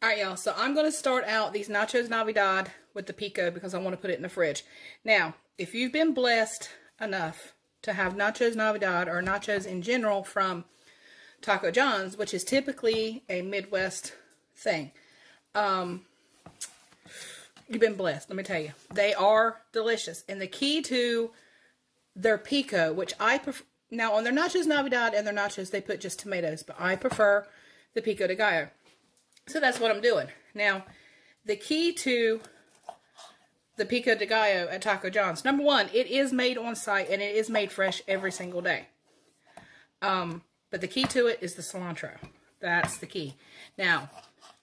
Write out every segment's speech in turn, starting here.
Alright, y'all, so I'm going to start out these Nachos Navidad with the PICO because I want to put it in the fridge. Now, if you've been blessed enough to have Nachos Navidad or nachos in general from Taco John's, which is typically a Midwest thing, you've been blessed, let me tell you. They are delicious. And the key to their PICO, which I prefer, now on their Nachos Navidad and their nachos, they put just tomatoes, but I prefer the Pico de Gallo. So that's what I'm doing. Now, the key to the Pico de Gallo at Taco John's, number one, it is made on site and it is made fresh every single day. But the key to it is the cilantro. That's the key. Now,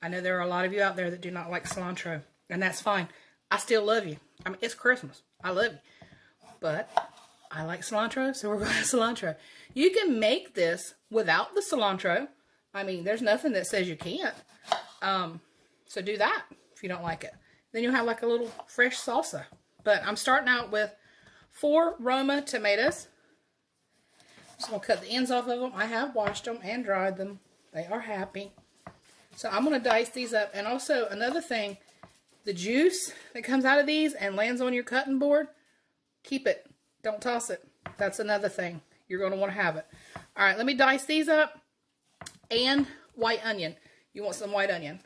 I know there are a lot of you out there that do not like cilantro, and that's fine. I still love you. I mean, it's Christmas. I love you. But I like cilantro, so we're going to have cilantro. You can make this without the cilantro. I mean, there's nothing that says you can't. So do that if you don't like it. Then you'll have like a little fresh salsa. But I'm starting out with 4 Roma tomatoes. I'm just going to cut the ends off of them. I have washed them and dried them. They are happy. So I'm going to dice these up. And also another thing, the juice that comes out of these and lands on your cutting board, keep it. Don't toss it. That's another thing. You're going to want to have it. All right, let me dice these up. And white onion. You want some white onion.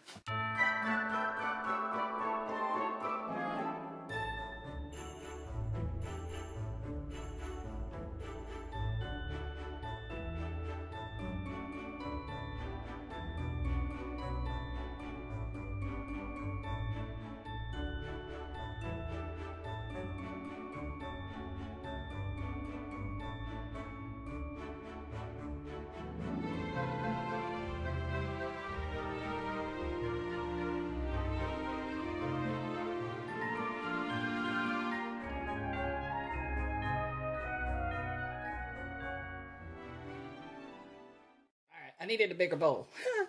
I needed a bigger bowl.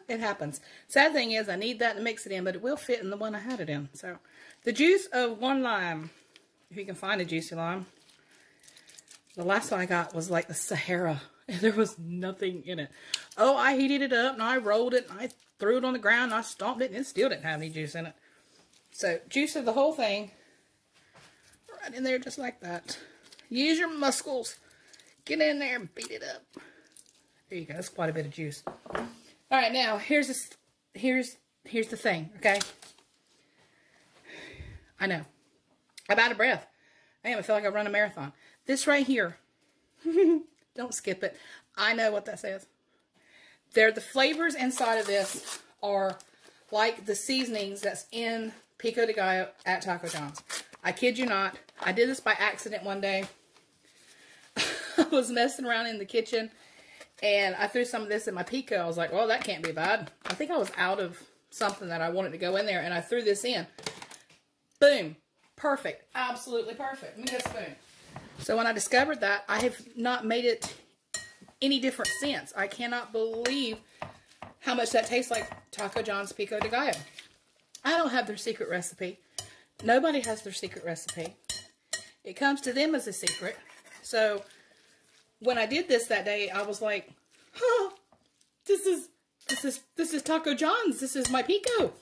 It happens. Sad thing is I need that to mix it in, but it will fit in the one I had it in. So, the juice of 1 lime, if you can find a juicy lime. The last one I got was like the Sahara, and there was nothing in it. Oh, I heated it up, and I rolled it, and I threw it on the ground, and I stomped it, and it still didn't have any juice in it. So, juice of the whole thing, right in there just like that. Use your muscles. Get in there and beat it up. There you go. That's quite a bit of juice. All right, now here's the thing. Okay. I know. I'm out of breath. I feel like I run a marathon. This right here. Don't skip it. I know what that says. The flavors inside of this are like the seasonings that's in Pico de Gallo at Taco John's. I kid you not. I did this by accident one day. I was messing around in the kitchen. And I threw some of this in my Pico. I was like, well, that can't be bad. I think I was out of something that I wanted to go in there. And I threw this in. Boom. Perfect. Absolutely perfect. Give me this spoon. So when I discovered that, I have not made it any different since. I cannot believe how much that tastes like Taco John's Pico de Gallo. I don't have their secret recipe. Nobody has their secret recipe. It comes to them as a secret. So when I did this that day, I was like, huh, this is Taco John's. This is my Pico.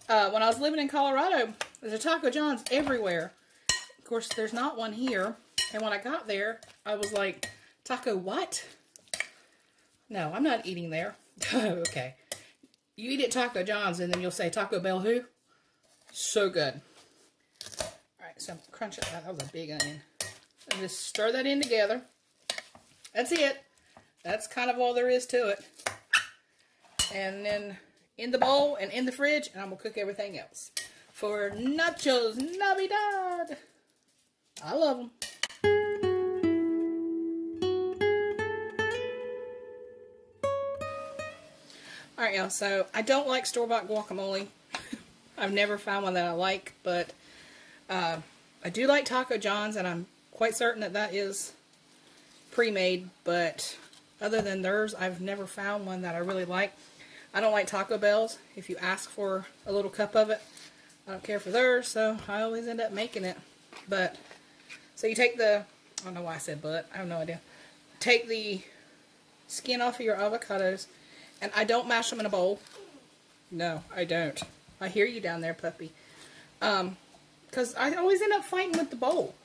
When I was living in Colorado, there's a Taco John's everywhere. Of course, there's not one here. And when I got there, I was like, Taco what? No, I'm not eating there. Okay. You eat at Taco John's and then you'll say, Taco Bell who? So good. All right, so I'm crunching that. That was a big onion. And just stir that in together. That's it. That's kind of all there is to it. And then in the bowl and in the fridge, and I'm going to cook everything else. For Nachos Navidad. I love them. Alright, y'all. So, I don't like store-bought guacamole. I've never found one that I like, but I do like Taco John's, and I'm quite certain that that is pre-made, but other than theirs, I've never found one that I really like. I don't like Taco Bell's. If you ask for a little cup of it, I don't care for theirs, so I always end up making it. But, so you take the, I don't know why I said but, I have no idea. Take the skin off of your avocados, and I don't mash them in a bowl. No, I don't. I hear you down there, puppy. Because I always end up fighting with the bowl.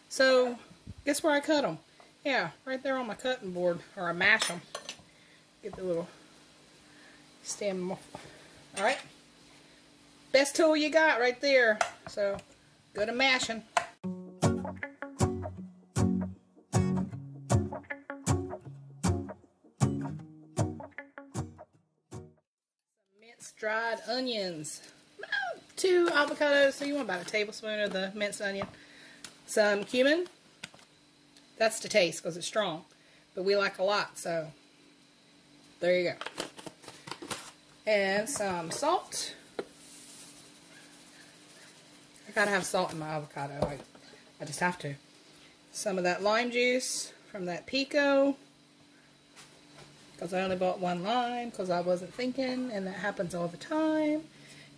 So, guess where I cut them? Yeah, right there on my cutting board. Or I mash them. Get the little stem off. Alright. Best tool you got right there. So, go to mashing. Minced dried onions. 2 avocados, so you want about a tablespoon of the minced onion. Some cumin. That's to taste because it's strong. But we like a lot, so there you go. And some salt. I gotta have salt in my avocado. I just have to. Some of that lime juice from that PICO. Because I only bought 1 lime because I wasn't thinking, and that happens all the time.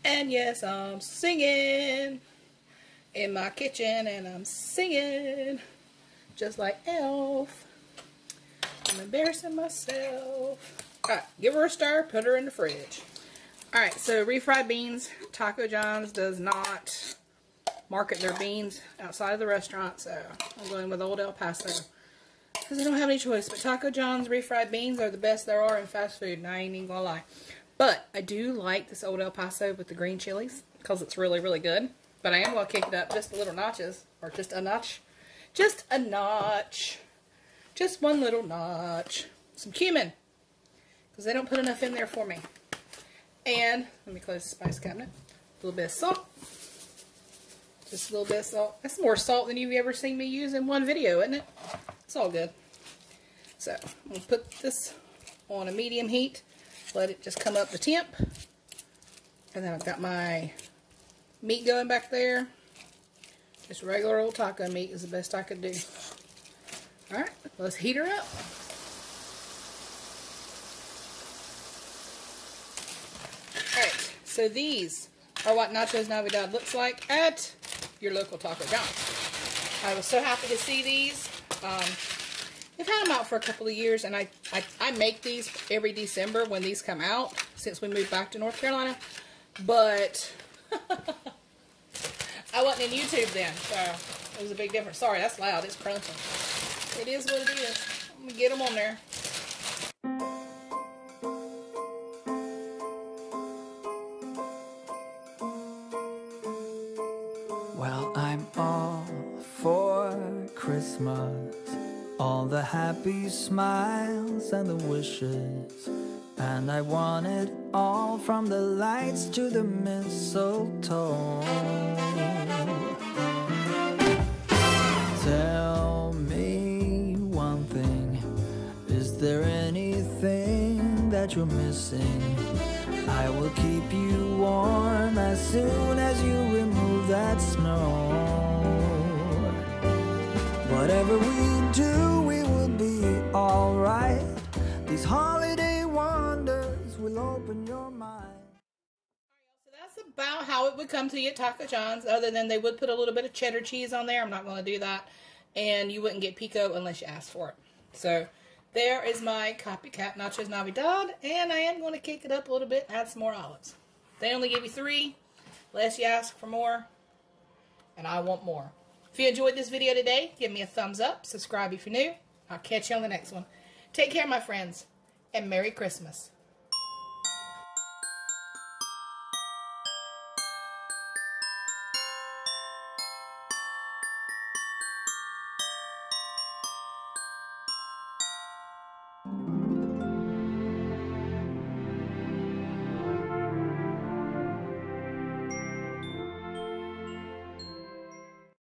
And yes, I'm singing in my kitchen, and I'm singing just like Elf. I'm embarrassing myself. Alright, give her a stir, put her in the fridge. Alright, so refried beans. Taco John's does not market their beans outside of the restaurant, so I'm going with Old El Paso. Because I don't have any choice, but Taco John's refried beans are the best there are in fast food, and I ain't even gonna lie. But I do like this Old El Paso with the green chilies, because it's really, really good. But I am gonna kick it up just a little notches, or just a notch. Just a notch. Just 1 little notch. Some cumin, because they don't put enough in there for me. And, let me close the spice cabinet. A little bit of salt. Just a little bit of salt. That's more salt than you've ever seen me use in one video, isn't it? It's all good. So, I'm going to put this on a medium heat. Let it just come up to temp. And then I've got my meat going back there. Just regular old taco meat is the best I could do. Alright, let's heat her up. Alright, so these are what Nachos Navidad looks like at your local Taco John's. I was so happy to see these. They've had them out for a couple of years, and I make these every December when these come out, since we moved back to North Carolina. But I wasn't in YouTube then, so it was a big difference. Sorry, that's loud. It's crunching. It is what it is. I'm going to get them on there. Well, I'm all for Christmas. All the happy smiles and the wishes. And I want it all, from the lights to the mistletoe. Tell me one thing, is there anything that you're missing? I will keep you warm as soon as you remove that snow. Whatever we do, we will be alright. These holiday wonders will open your mind. So that's about how it would come to you at Taco John's, other than they would put a little bit of cheddar cheese on there. I'm not going to do that. And you wouldn't get PICO unless you asked for it. So there is my Copycat Nachos Navidad, and I am going to kick it up a little bit and add some more olives. They only give you 3, unless you ask for more, and I want more. If you enjoyed this video today, give me a thumbs up, subscribe if you're new. I'll catch you on the next one. Take care, my friends, and Merry Christmas.